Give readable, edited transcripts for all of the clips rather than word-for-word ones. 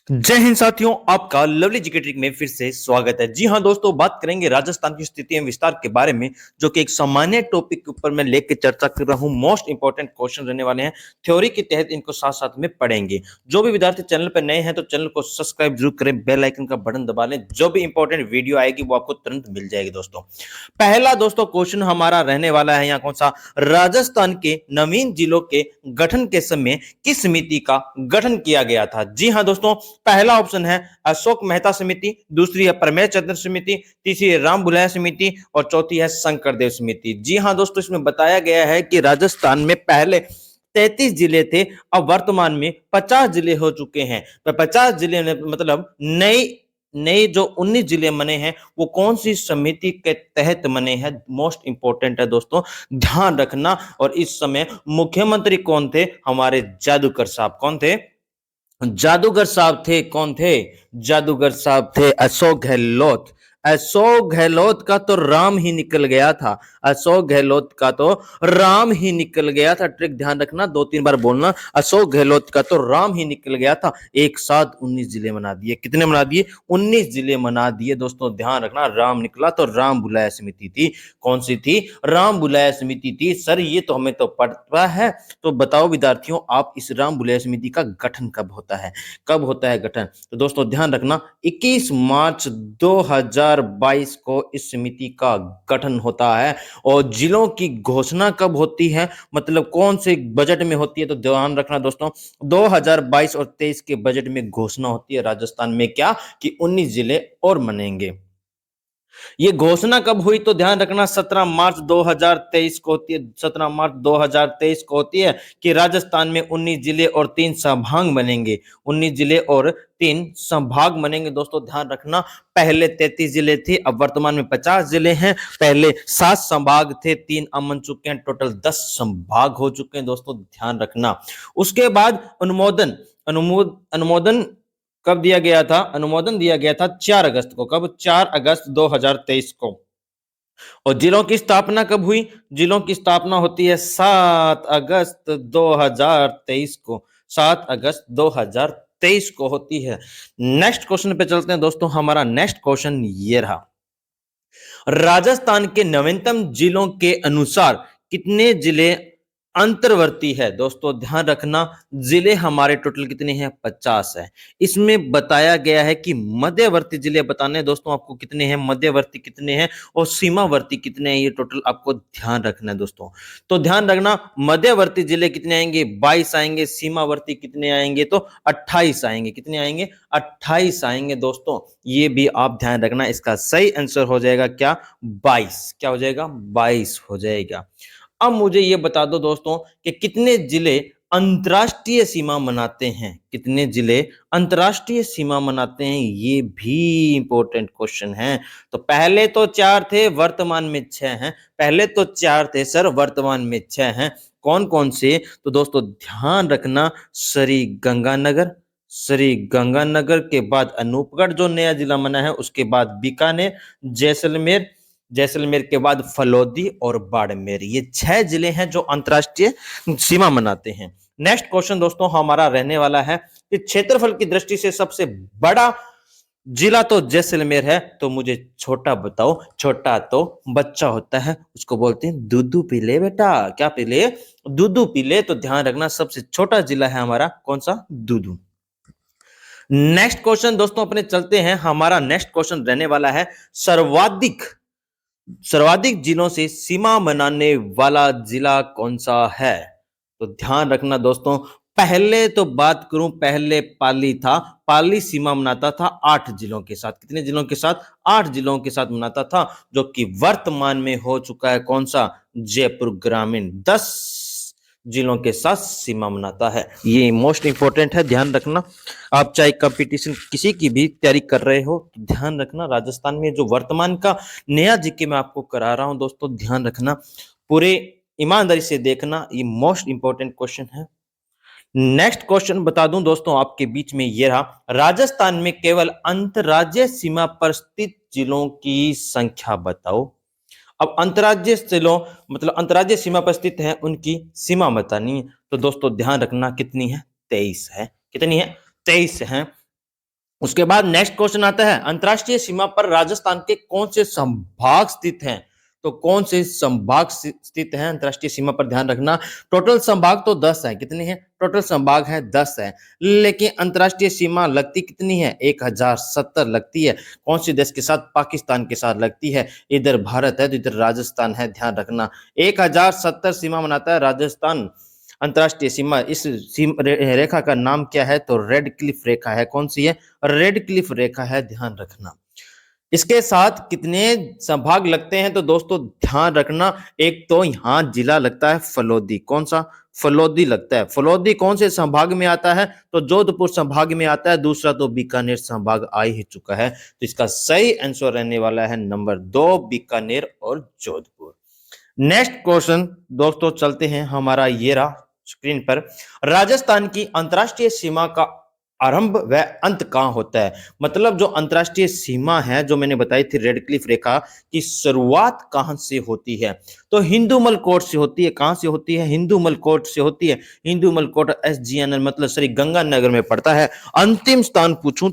जय हिंद साथियों, आपका लवली जीके ट्रिक में फिर से स्वागत है। जी हां दोस्तों, बात करेंगे राजस्थान की स्थिति एवं विस्तार के बारे में, जो कि एक सामान्य टॉपिक के ऊपर मैं लेकर चर्चा कर रहा हूं। मोस्ट इंपॉर्टेंट क्वेश्चन रहने वाले हैं, थ्योरी के तहत इनको साथ साथ में पढ़ेंगे। जो भी विद्यार्थी चैनल पर नए हैं तो चैनल को सब्सक्राइब जरूर करें, बेल आइकन का बटन दबा लें। जो भी इंपॉर्टेंट वीडियो आएगी वो आपको तुरंत मिल जाएगी। दोस्तों, पहला दोस्तों क्वेश्चन हमारा रहने वाला है यहाँ कौन सा, राजस्थान के नवीन जिलों के गठन के समय किस समिति का गठन किया गया था। जी हां दोस्तों, पहला ऑप्शन है अशोक मेहता समिति, दूसरी है प्रमेय चंद्र समिति, तीसरी है राम बुलाया समिति और चौथी है शंकरदेव समिति। जी हां दोस्तों, इसमें बताया गया है कि राजस्थान में पहले 33 जिले थे, अब वर्तमान में 50 जिले हो चुके हैं। तो 50 जिले मतलब नई नए जो 19 जिले बने हैं वो कौन सी समिति के तहत बने हैं, मोस्ट इंपॉर्टेंट है दोस्तों, ध्यान रखना। और इस समय मुख्यमंत्री कौन थे, हमारे जादूगर साहब। कौन थे? जादूगर साहब थे। कौन थे? जादूगर साहब थे अशोक गहलोत। अशोक गहलोत का तो राम ही निकल गया था। अशोक गहलोत का तो राम ही निकल गया था। ट्रिक ध्यान रखना, 2-3 बार बोलना। अशोक गहलोत का तो राम ही निकल गया था। एक साथ 19 जिले बना दिए। कितने बना दिए? 19 जिले बना दिए। दोस्तों ध्यान रखना, राम निकला तो राम बुलाया समिति थी। कौन सी थी? राम बुलाया समिति थी। सर ये तो हमें तो पता है, तो बताओ विद्यार्थियों, आप इस राम बुलाया समिति का गठन कब होता है? कब होता है गठन? तो दोस्तों ध्यान रखना, 21 मार्च 2022 को इस समिति का गठन होता है। और जिलों की घोषणा कब होती है, मतलब कौन से बजट में होती है? तो ध्यान रखना दोस्तों, 2022 और 23 के बजट में घोषणा होती है राजस्थान में, क्या कि 19 जिले और बनेंगे। ये घोषणा कब हुई? तो ध्यान रखना, 17 मार्च 2023 को होती है। 17 मार्च 2023 को होती है कि राजस्थान में 19 जिले और 3 संभाग बनेंगे। 19 जिले और 3 संभाग बनेंगे। दोस्तों ध्यान रखना, पहले 33 जिले थे, अब वर्तमान में 50 जिले हैं। पहले 7 संभाग थे, 3 अब बन चुके हैं, टोटल 10 संभाग हो चुके हैं। दोस्तों ध्यान रखना, उसके बाद अनुमोदन कब दिया गया था? अनुमोदन दिया गया था 4 अगस्त को। कब? 4 अगस्त 2023 को। और जिलों की स्थापना कब हुई? जिलों की स्थापना होती है 7 अगस्त 2023 को। 7 अगस्त 2023 को होती है। नेक्स्ट क्वेश्चन पे चलते हैं दोस्तों। हमारा नेक्स्ट क्वेश्चन ये रहा, राजस्थान के नवीनतम जिलों के अनुसार कितने जिले अंतर्वर्ती है? दोस्तों ध्यान रखना, जिले हमारे टोटल कितने हैं? 50 है। इसमें बताया गया है कि मध्यवर्ती जिले बताने हैं दोस्तों आपको कितने हैं, मध्यवर्ती कितने हैं और सीमावर्ती कितने हैं, ये टोटल आपको ध्यान रखना है दोस्तों। तो ध्यान रखना, मध्यवर्ती जिले कितने आएंगे? 22 आएंगे। सीमावर्ती कितने आएंगे? तो 28 आएंगे। कितने आएंगे? 28 आएंगे दोस्तों। ये भी आप ध्यान रखना, इसका सही आंसर हो जाएगा क्या? 22। क्या हो जाएगा? 22 हो जाएगा। अब मुझे ये बता दो दोस्तों कि कितने जिले अंतरराष्ट्रीय सीमा मनाते हैं? कितने जिले अंतरराष्ट्रीय सीमा मनाते हैं? ये भी इंपॉर्टेंट क्वेश्चन है। तो पहले तो 4 थे, वर्तमान में 6 हैं। पहले तो 4 थे सर, वर्तमान में 6 हैं। कौन कौन से? तो दोस्तों ध्यान रखना, श्री गंगानगर, श्री गंगानगर के बाद अनूपगढ़ जो नया जिला बना है, उसके बाद बीकानेर, जैसलमेर, जैसलमेर के बाद फलोदी और बाड़मेर। ये 6 जिले हैं जो अंतरराष्ट्रीय सीमा मनाते हैं। नेक्स्ट क्वेश्चन दोस्तों हमारा रहने वाला है कि क्षेत्रफल की दृष्टि से सबसे बड़ा जिला तो जैसलमेर है, तो मुझे छोटा बताओ। छोटा तो बच्चा होता है, उसको बोलते हैं दूधू पी ले बेटा। क्या पी ले? दूधू पी ले। तो ध्यान रखना, सबसे छोटा जिला है हमारा कौन सा? दूधू। नेक्स्ट क्वेश्चन दोस्तों अपने चलते हैं। हमारा नेक्स्ट क्वेश्चन रहने वाला है, सर्वाधिक सर्वाधिक जिलों से सीमा बनाने वाला जिला कौन सा है? तो ध्यान रखना दोस्तों, पहले तो बात करूं, पहले पाली था। पाली सीमा बनाता था 8 जिलों के साथ। कितने जिलों के साथ? 8 जिलों के साथ बनाता था, जो कि वर्तमान में हो चुका है कौन सा? जयपुर ग्रामीण 10 जिलों के साथ सीमा बनाता है। ये मोस्ट इंपॉर्टेंट है, ध्यान रखना। आप चाहे कंपटीशन किसी की भी तैयारी कर रहे हो तो ध्यान रखना, राजस्थान में जो वर्तमान का नया जीके मैं आपको करा रहा हूं दोस्तों, ध्यान रखना, पूरे ईमानदारी से देखना। ये मोस्ट इंपॉर्टेंट क्वेश्चन है। नेक्स्ट क्वेश्चन बता दूं दोस्तों आपके बीच में ये रहा, राजस्थान में केवल अंतर्राज्यीय सीमा पर स्थित जिलों की संख्या बताओ। अब अंतर्राज्यीय जिलों मतलब अंतर्राज्यीय सीमा पर स्थित है, उनकी सीमा बतानी है। तो दोस्तों ध्यान रखना, कितनी है? 23 है। कितनी है? 23 है। उसके बाद नेक्स्ट क्वेश्चन आता है, अंतरराष्ट्रीय सीमा पर राजस्थान के कौन से संभाग स्थित हैं? तो कौन से संभाग स्थित हैं अंतरराष्ट्रीय सीमा पर, ध्यान रखना। टोटल संभाग तो 10 है, कितने हैं? टोटल संभाग है 10 है, लेकिन अंतरराष्ट्रीय सीमा लगती कितनी है? 1070 लगती है। कौन से देश के साथ? पाकिस्तान के साथ लगती है। इधर भारत है तो इधर राजस्थान है, ध्यान रखना। 1070 सीमा बनाता है राजस्थान। अंतरराष्ट्रीय सीमा, इस रेखा का नाम क्या है? तो रेड क्लिफ रेखा है। कौन सी है? रेड क्लिफ रेखा है, ध्यान रखना। इसके साथ कितने संभाग लगते हैं? तो दोस्तों ध्यान रखना, एक तो यहां जिला लगता है फलोदी। कौन सा? फलोदी लगता है। फलोदी कौन से संभाग में आता है? तो जोधपुर संभाग में आता है। दूसरा तो बीकानेर संभाग आ ही चुका है, तो इसका सही आंसर रहने वाला है नंबर 2, बीकानेर और जोधपुर। नेक्स्ट क्वेश्चन दोस्तों चलते हैं, हमारा ये रहा स्क्रीन पर। राजस्थान की अंतरराष्ट्रीय सीमा का आरंभ व अंत कहां होता है? मतलब जो अंतरराष्ट्रीय सीमा है, जो मैंने बताई थी रेड क्लिफ रेखा की शुरुआत कहां से होती है? तो हिंदूमल कोट से होती है। कहां से होती है? हिंदूमल कोट से होती है। हिंदूमल कोट SGNL मतलब श्री गंगानगर में पड़ता है। अंतिम स्थान पूछूं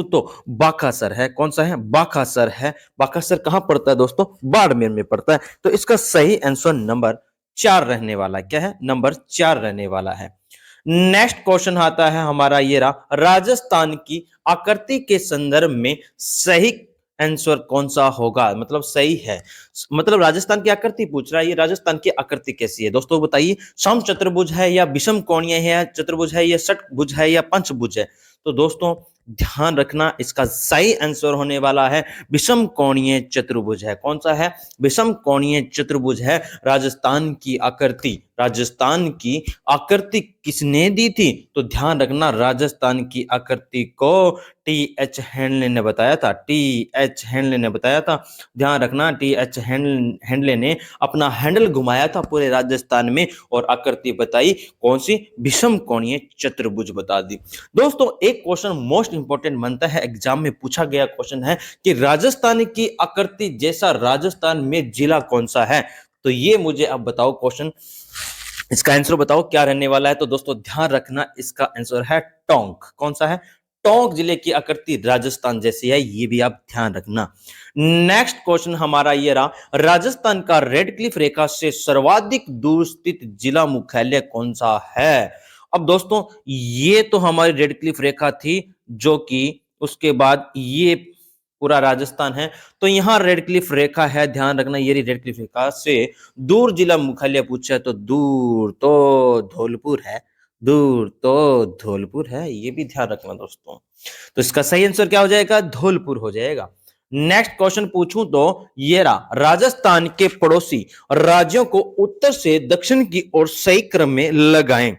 तो बाकासर है। कौन सा है? बाकासर है। बाकासर कहां पड़ता है दोस्तों? बाड़मेर में पड़ता है। तो इसका सही आंसर नंबर 4 रहने वाला। क्या है? नंबर 4 रहने वाला है। नेक्स्ट क्वेश्चन आता है हमारा ये रहा, राजस्थान की आकृति के संदर्भ में सही आंसर कौन सा होगा? मतलब सही है, मतलब राजस्थान की आकृति पूछ रहा है। ये राजस्थान की आकृति कैसी है दोस्तों बताइए? सम चतुर्भुज है या विषम कोणीय है, चतुर्भुज है या षटभुज है या पंचभुज है? तो दोस्तों ध्यान रखना, इसका सही आंसर होने वाला है विषम कोणीय चतुर्भुज है। कौन सा है? विषम कोणीय चतुर्भुज है राजस्थान की आकृति। राजस्थान की आकृति किसने दी थी? तो ध्यान रखना, राजस्थान की आकृति को TH हेनले ने बताया था। TH हेनले ने बताया था, ध्यान रखना। TH हेनले ने अपना हैंडल घुमाया था पूरे राजस्थान में और आकृति बताई कौन सी? विषम कोणीय चतुर्भुज बता दी। दोस्तों एक क्वेश्चन मोस्ट इंपॉर्टेंट बनता है, एग्जाम में पूछा गया क्वेश्चन है कि राजस्थान की आकृति जैसा राजस्थान में जिला कौन सा है? तो ये मुझे अब बताओ क्वेश्चन, इसका आंसर बताओ क्या रहने वाला है? तो दोस्तों ध्यान रखना, इसका आंसर है टोंक। कौन सा है? टोंक जिले की आकृति राजस्थान जैसी है, ये भी आप ध्यान रखना। नेक्स्ट क्वेश्चन हमारा ये रहा, राजस्थान का रेड क्लिफ रेखा से सर्वाधिक दूर स्थित जिला मुख्यालय कौन सा है? अब दोस्तों ये तो हमारी रेड क्लिफ रेखा थी, जो कि उसके बाद ये पूरा राजस्थान है, तो यहां रेड क्लिफ रेखा है, ध्यान रखना। ये रेड क्लिफ रेखा से दूर जिला मुख्यालय पूछा है तो दूर तो धौलपुर है, दूर तो धौलपुर है, ये भी ध्यान रखना दोस्तों। तो इसका सही आंसर क्या हो जाएगा? धौलपुर हो जाएगा। नेक्स्ट क्वेश्चन पूछूं तो ये रहा, राजस्थान के पड़ोसी राज्यों को उत्तर से दक्षिण की ओर सही क्रम में लगाएं।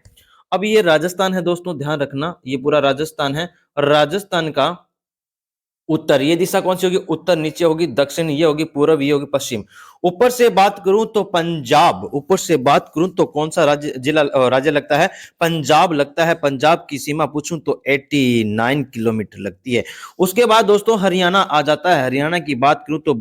अब ये राजस्थान है दोस्तों, ध्यान रखना, ये पूरा राजस्थान है। राजस्थान का उत्तर, ये दिशा कौन सी होगी? उत्तर नीचे होगी, दक्षिण ये होगी, पूर्व ये होगी, पश्चिम। ऊपर से बात करूं तो पंजाब, ऊपर से बात करूं तो कौन सा राज्य लगता है? पंजाब लगता है। पंजाब की सीमा पूछूं तो 89 किलोमीटर लगती है। उसके बाद दोस्तों हरियाणा आ जाता है। हरियाणा की बात करूं तो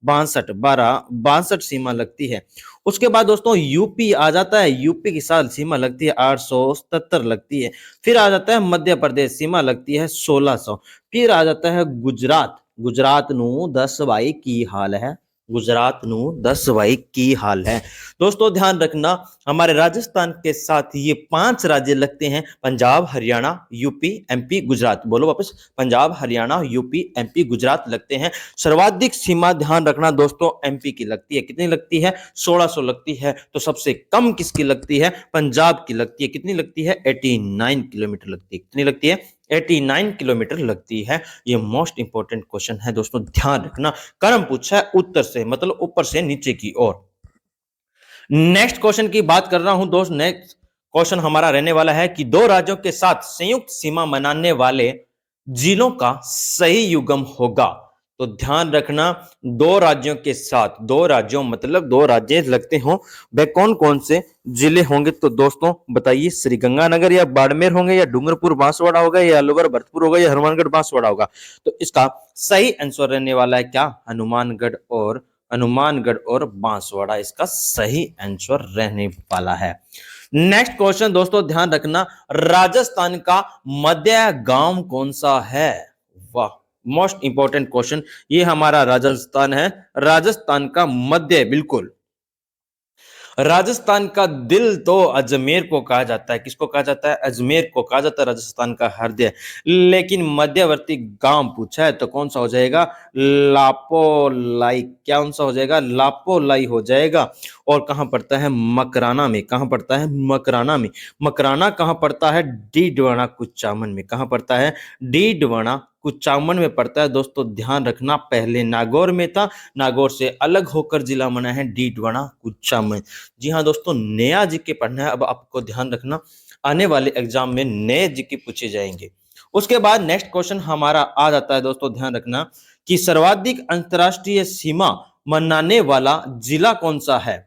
1262 सीमा लगती है। उसके बाद दोस्तों यूपी आ जाता है। यूपी की साल सीमा लगती है 877 लगती है। फिर आ जाता है मध्य प्रदेश, सीमा लगती है 1600। फिर आ जाता है गुजरात। गुजरात नू 10 बाई की हाल है। गुजरात नू 10 बाई की हाल है। दोस्तों ध्यान रखना, हमारे राजस्थान के साथ ये 5 राज्य लगते हैं, पंजाब, हरियाणा, यूपी, MP, गुजरात। बोलो वापस, पंजाब, हरियाणा, यूपी, MP, गुजरात लगते हैं। सर्वाधिक सीमा ध्यान रखना दोस्तों MP की लगती है। कितनी लगती है? 1600 लगती है। तो सबसे कम किसकी लगती है? पंजाब की लगती है। कितनी लगती है? 89 किलोमीटर लगती है। कितनी लगती है? 89 किलोमीटर लगती है। ये मोस्ट इंपॉर्टेंट क्वेश्चन है दोस्तों, ध्यान रखना। क्रम पूछा है उत्तर से, मतलब ऊपर से नीचे की ओर। नेक्स्ट क्वेश्चन की बात कर रहा हूं दोस्त। नेक्स्ट क्वेश्चन हमारा रहने वाला है कि दो राज्यों के साथ संयुक्त सीमा मनाने वाले जिलों का सही युग्म होगा। तो ध्यान रखना, दो राज्यों के साथ, दो राज्यों मतलब दो राज्य लगते हो, वे कौन कौन से जिले होंगे? तो दोस्तों बताइए, श्री गंगानगर या बाड़मेर होंगे, या डूंगरपुर बांसवाड़ा होगा, या अलवर भरतपुर होगा, या हनुमानगढ़ बांसवाड़ा होगा? तो इसका सही आंसर रहने वाला है क्या? हनुमानगढ़ और बांसवाड़ा इसका सही आंसर रहने वाला है। नेक्स्ट क्वेश्चन दोस्तों ध्यान रखना, राजस्थान का मध्य गांव कौन सा है? वाह, मोस्ट इंपॉर्टेंट क्वेश्चन। ये हमारा राजस्थान है, राजस्थान का मध्य, बिल्कुल। राजस्थान का दिल तो अजमेर को कहा जाता है। किसको कहा जाता है? अजमेर को कहा जाता है राजस्थान का हृदय। लेकिन मध्यवर्ती गांव पूछा है तो कौन सा हो जाएगा? लापोलाई। क्या कौन सा हो जाएगा? लापोलाई हो जाएगा। और कहां पड़ता है? मकराना में। कहां पड़ता है? मकराना में। मकराना कहां पड़ता है? डीडवाना कुचामन में। कहां पड़ता है? डीडवाना कुचामन में पड़ता है। दोस्तों ध्यान रखना, पहले नागौर में था, नागौर से अलग होकर जिला बना है डीडवाना कुचामन। जी हाँ दोस्तों, नया जीके पढ़ना है। अब आपको ध्यान रखना, आने वाले एग्जाम में नए जीके पूछे जाएंगे। उसके बाद नेक्स्ट क्वेश्चन हमारा आ जाता है दोस्तों, ध्यान रखना कि सर्वाधिक अंतरराष्ट्रीय सीमा मनाने वाला जिला कौन सा है?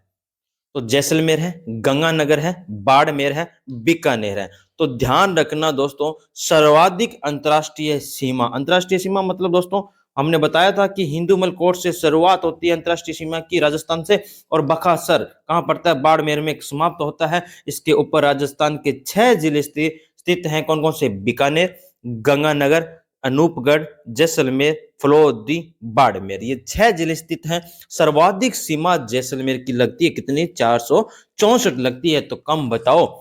तो जैसलमेर है, गंगानगर है, बाड़मेर है, बीकानेर है। तो ध्यान रखना दोस्तों, सर्वाधिक अंतरराष्ट्रीय सीमा मतलब दोस्तों हमने बताया था कि हिंदूमल कोट से शुरुआत होती है अंतरराष्ट्रीय सीमा की, राजस्थान से, और बकासर कहां पड़ता है? बाड़मेर में समाप्त होता है। इसके ऊपर राजस्थान के 6 जिले स्थित हैं। कौन कौन से? बीकानेर, गंगानगर, अनूपगढ़, जैसलमेर, फलोदी, बाड़मेर, ये 6 जिले स्थित हैं। सर्वाधिक सीमा जैसलमेर की लगती है, कितनी? 464 लगती है। तो कम बताओ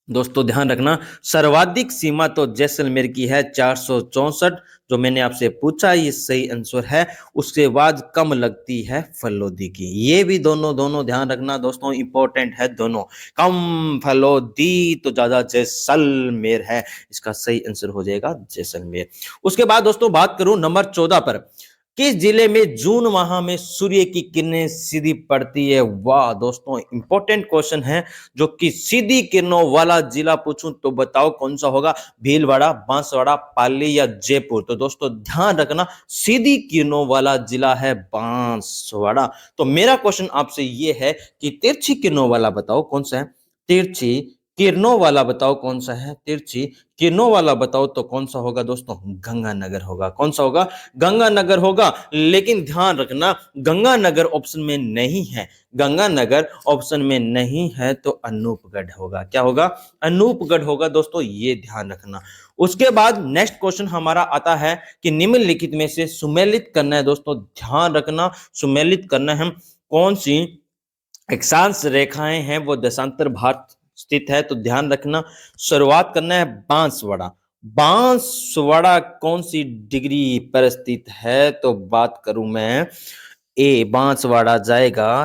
दोस्तों, ध्यान रखना, सर्वाधिक सीमा तो जैसलमेर की है 464, जो मैंने आपसे पूछा ये सही आंसर है। उसके बाद कम लगती है फलोदी की। ये भी दोनों दोनों ध्यान रखना दोस्तों, इंपॉर्टेंट है दोनों। कम फलोदी तो ज्यादा जैसलमेर है। इसका सही आंसर हो जाएगा जैसलमेर। उसके बाद दोस्तों बात करूं नंबर 14 पर, किस जिले में जून माह में सूर्य की किरणें सीधी पड़ती है? वाह दोस्तों, इंपॉर्टेंट क्वेश्चन है। जो कि सीधी किरणों वाला जिला पूछूं तो बताओ कौन सा होगा? भीलवाड़ा, बांसवाड़ा, पाली या जयपुर? तो दोस्तों ध्यान रखना, सीधी किरणों वाला जिला है बांसवाड़ा। तो मेरा क्वेश्चन आपसे ये है कि तिरछी किरणों वाला बताओ कौन सा है? तिरछी किरणों वाला बताओ कौन सा है? तिरछी किरणों वाला बताओ तो कौन सा होगा दोस्तों? गंगानगर होगा। कौन सा होगा? गंगानगर होगा। लेकिन ध्यान रखना, गंगानगर ऑप्शन में नहीं है। गंगानगर ऑप्शन में नहीं है तो अनूपगढ़ होगा। क्या होगा? अनूपगढ़ होगा दोस्तों, ये ध्यान रखना। उसके बाद नेक्स्ट क्वेश्चन हमारा आता है कि निम्नलिखित में से सुमेलित करना है दोस्तों, ध्यान रखना, सुमेलित करना है। कौन सी अक्षांश रेखाएं हैं वो देशांतर भारत स्थित है? तो ध्यान रखना, शुरुआत करना है बांसवाड़ा। बांसवाड़ा कौन सी डिग्री पर स्थित है? तो बात करूं मैं, ए बांसवाड़ा जाएगा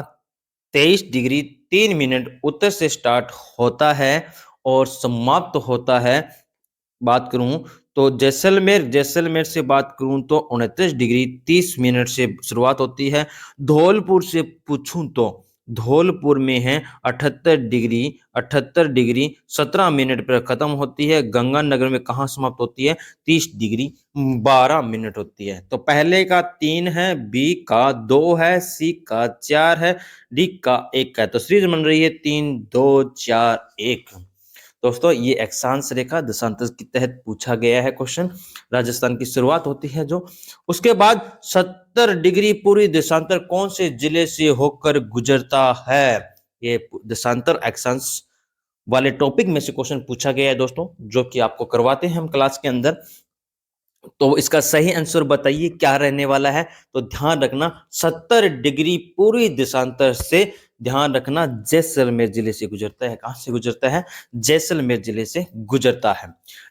23 डिग्री 3 मिनट उत्तर से स्टार्ट होता है और समाप्त होता है। बात करूं तो जैसलमेर से बात करूं तो 29 डिग्री 30 मिनट से शुरुआत होती है। धौलपुर से पूछूं तो धौलपुर में है 78 डिग्री 17 मिनट पर खत्म होती है। गंगानगर में कहां समाप्त होती है? 30 डिग्री 12 मिनट होती है। तो पहले का 3 है, बी का 2 है, सी का 4 है, डी का 1 है। तो सीरीज बन रही है 3 2 4 1। दोस्तों ये अक्षांश रेखा देशांतर के तहत पूछा गया है क्वेश्चन। राजस्थान की शुरुआत होती है जो। उसके बाद 70 डिग्री पूरी देशांतर कौन से जिले से होकर गुजरता है? ये देशांतर अक्षांश वाले टॉपिक में से क्वेश्चन पूछा गया है दोस्तों, जो कि आपको करवाते हैं हम क्लास के अंदर। तो इसका सही आंसर बताइए क्या रहने वाला है? तो ध्यान रखना, 70 डिग्री पूरी देशांतर से, ध्यान रखना, जैसलमेर जिले से गुजरता है। कहां से गुजरता है? जैसलमेर जिले से गुजरता है।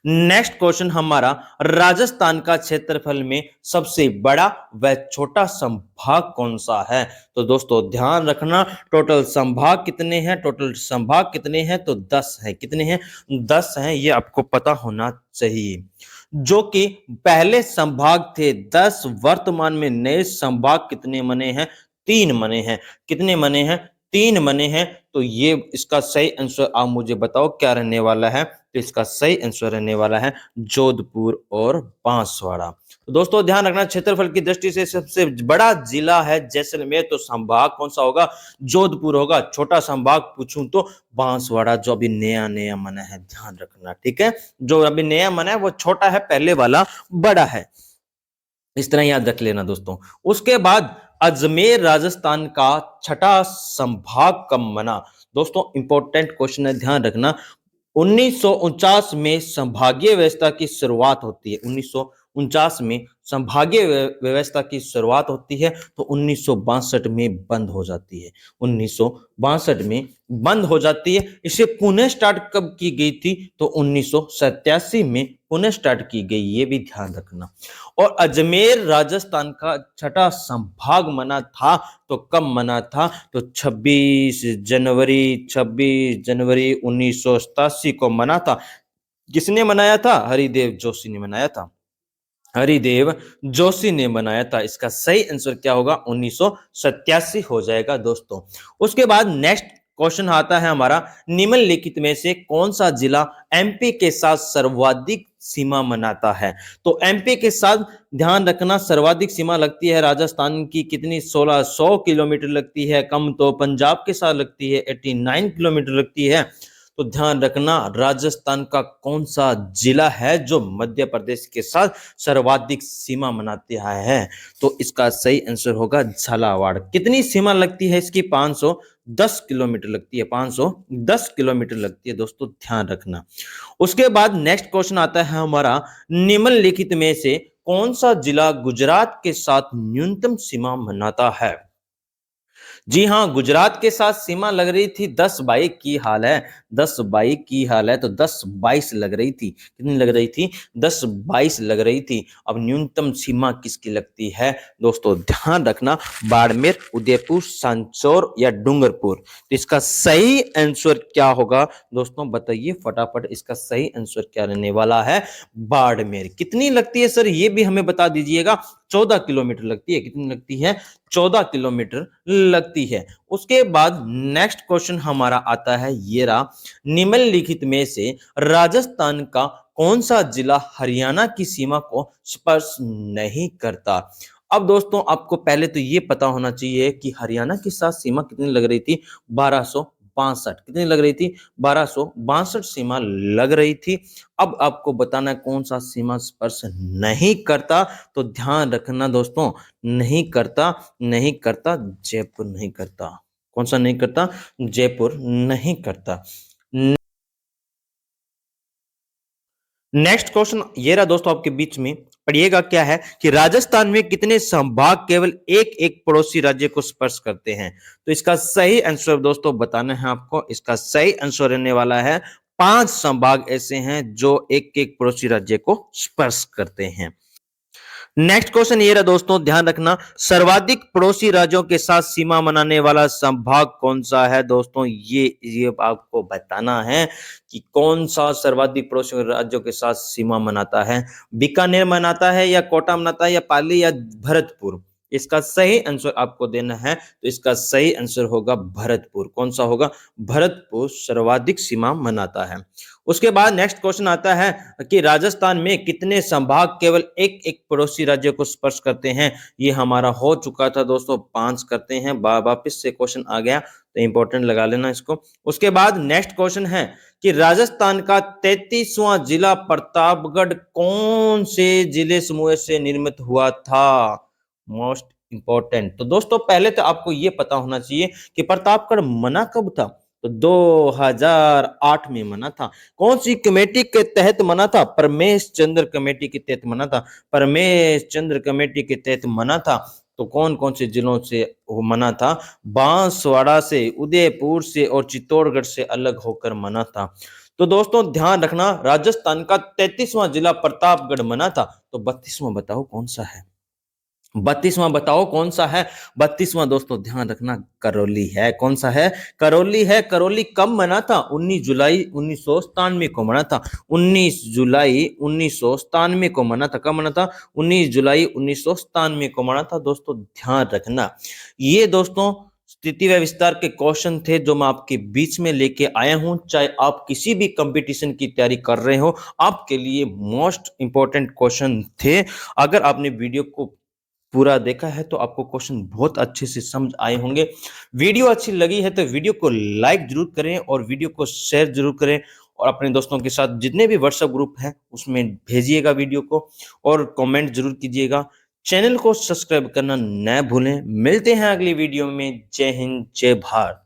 नेक्स्ट क्वेश्चन हमारा, राजस्थान का क्षेत्रफल में सबसे बड़ा व छोटा संभाग कौन सा है? तो दोस्तों ध्यान रखना, टोटल संभाग कितने हैं? तो 10 है। कितने हैं? 10 हैं। ये आपको पता होना चाहिए। जो कि पहले संभाग थे 10, वर्तमान में नए संभाग कितने बने हैं? 3 बने हैं। कितने बने हैं? 3 बने हैं। तो ये इसका सही आंसर आप मुझे बताओ क्या रहने वाला है? तो इसका सही आंसर रहने वाला है जोधपुर और बांसवाड़ा। तो दोस्तों ध्यान रखना, क्षेत्रफल की दृष्टि से सबसे बड़ा जिला है जैसलमेर, तो संभाग कौन सा होगा? जोधपुर होगा। छोटा संभाग पूछूं तो बांसवाड़ा, जो अभी नया नया बना है, ध्यान रखना, ठीक है। जो अभी नया बना है वो छोटा है, पहले वाला बड़ा है। इस तरह याद रख लेना दोस्तों। उसके बाद अजमेर राजस्थान का छठा संभाग कब बना? दोस्तों इंपॉर्टेंट क्वेश्चन है, ध्यान रखना। 1949 में संभागीय व्यवस्था की शुरुआत होती है। 1949 में संभागीय व्यवस्था की शुरुआत होती है, तो 1962 में बंद हो जाती है। 1962 में बंद हो जाती है। इसे पुनः स्टार्ट कब की गई थी? तो 1987 में पुनः स्टार्ट की गई, ये भी ध्यान रखना। और अजमेर राजस्थान का छठा संभाग बना था, तो कब बना था? तो 26 जनवरी 1987 को मना था। किसने मनाया था? हरिदेव जोशी ने मनाया था। हरिदेव जोशी ने बनाया था। इसका सही आंसर क्या होगा? 1987 हो जाएगा दोस्तों। उसके बाद नेक्स्ट क्वेश्चन आता है हमारा, निम्नलिखित में से कौन सा जिला एमपी के साथ सर्वाधिक सीमा मनाता है? तो एमपी के साथ ध्यान रखना, सर्वाधिक सीमा लगती है राजस्थान की कितनी? 1600 किलोमीटर लगती है। कम तो पंजाब के साथ लगती है, 89 किलोमीटर लगती है। तो ध्यान रखना, राजस्थान का कौन सा जिला है जो मध्य प्रदेश के साथ सर्वाधिक सीमा मनाते है? तो इसका सही आंसर होगा झालावाड़। कितनी सीमा लगती है इसकी? 510 किलोमीटर लगती है। 510 किलोमीटर लगती है दोस्तों, ध्यान रखना। उसके बाद नेक्स्ट क्वेश्चन आता है हमारा, निम्नलिखित में से कौन सा जिला गुजरात के साथ न्यूनतम सीमा मनाता है? जी हाँ, गुजरात के साथ सीमा लग रही थी 10-22 की हाल है। 10-22 की हाल है, तो 10-22 लग रही थी। कितनी लग रही थी? 10-22 लग रही थी। अब न्यूनतम सीमा किसकी लगती है दोस्तों? ध्यान रखना, बाड़मेर, उदयपुर, सांचौर या डूंगरपुर। तो इसका सही आंसर क्या होगा दोस्तों? बताइए फटाफट, इसका सही आंसर क्या रहने वाला है? बाड़मेर। कितनी लगती है सर, ये भी हमें बता दीजिएगा। 14 किलोमीटर लगती है। कितनी लगती है? 14 किलोमीटर लगती है। उसके बाद नेक्स्ट क्वेश्चन हमारा आता है, ये रहा, निम्नलिखित में से राजस्थान का कौन सा जिला हरियाणा की सीमा को स्पर्श नहीं करता? अब दोस्तों आपको पहले तो ये पता होना चाहिए कि हरियाणा के साथ सीमा कितनी लग रही थी? 1262। कितनी लग रही थी? 1262 सीमा लग रही थी। अब आपको बताना है कौन सा सीमा स्पर्श नहीं करता। तो ध्यान रखना दोस्तों, नहीं करता, नहीं करता, जयपुर नहीं करता। कौन सा नहीं करता? जयपुर नहीं करता। नेक्स्ट क्वेश्चन ये रहा दोस्तों आपके बीच में, पढ़िएगा क्या है कि राजस्थान में कितने संभाग केवल एक एक पड़ोसी राज्य को स्पर्श करते हैं? तो इसका सही आंसर दोस्तों बताना है आपको। इसका सही आंसर रहने वाला है 5 संभाग ऐसे हैं जो एक एक पड़ोसी राज्य को स्पर्श करते हैं। नेक्स्ट क्वेश्चन ये रहा दोस्तों, ध्यान रखना, सर्वाधिक पड़ोसी राज्यों के साथ सीमा मनाने वाला संभाग कौन सा है दोस्तों? ये आपको बताना है कि कौन सा सर्वाधिक पड़ोसी राज्यों के साथ सीमा मनाता है। बीकानेर मनाता है या कोटा मनाता है या पाली या भरतपुर? इसका सही आंसर आपको देना है। तो इसका सही आंसर होगा भरतपुर। कौन सा होगा? भरतपुर सर्वाधिक सीमा मनाता है। उसके बाद नेक्स्ट क्वेश्चन आता है कि राजस्थान में कितने संभाग केवल एक एक पड़ोसी राज्य को स्पर्श करते हैं? ये हमारा हो चुका था दोस्तों, 5 करते हैं। वापिस से क्वेश्चन आ गया, तो इंपॉर्टेंट लगा लेना इसको। उसके बाद नेक्स्ट क्वेश्चन है कि राजस्थान का 33वां जिला प्रतापगढ़ कौन से जिले समूह से निर्मित हुआ था? Most important. तो दोस्तों पहले तो आपको यह पता होना चाहिए कि प्रतापगढ़ मना कब था? तो 2008 में मना था। कौन सी कमेटी के तहत मना था? परमेश चंद्र कमेटी के तहत मना था। परमेश चंद्र कमेटी के तहत मना था। तो कौन कौन से जिलों से वो मना था? बांसवाड़ा से, उदयपुर से और चित्तौड़गढ़ से अलग होकर मना था। तो दोस्तों ध्यान रखना, राजस्थान का 33वां जिला प्रतापगढ़ मना था। तो 32वां बताओ कौन सा है? 32वां बताओ कौन सा है? 32वां दोस्तों ध्यान रखना, करौली है। कौन सा है? करौली है। करौली कब मना था? 19 जुलाई 1997 को मना था। 19 जुलाई 1997 को मना था। कब मना था? 19 जुलाई 1997 को मना था दोस्तों, ध्यान रखना। ये दोस्तों स्थिति व विस्तार के क्वेश्चन थे जो मैं आपके बीच में लेके आया हूं। चाहे आप किसी भी कंपटीशन की तैयारी कर रहे हो, आपके लिए मोस्ट इंपॉर्टेंट क्वेश्चन थे। अगर आपने वीडियो को पूरा देखा है तो आपको क्वेश्चन बहुत अच्छे से समझ आए होंगे। वीडियो अच्छी लगी है तो वीडियो को लाइक जरूर करें और वीडियो को शेयर जरूर करें और अपने दोस्तों के साथ जितने भी व्हाट्सएप ग्रुप हैं उसमें भेजिएगा वीडियो को और कमेंट जरूर कीजिएगा। चैनल को सब्सक्राइब करना न भूलें। मिलते हैं अगली वीडियो में। जय हिंद, जय भारत।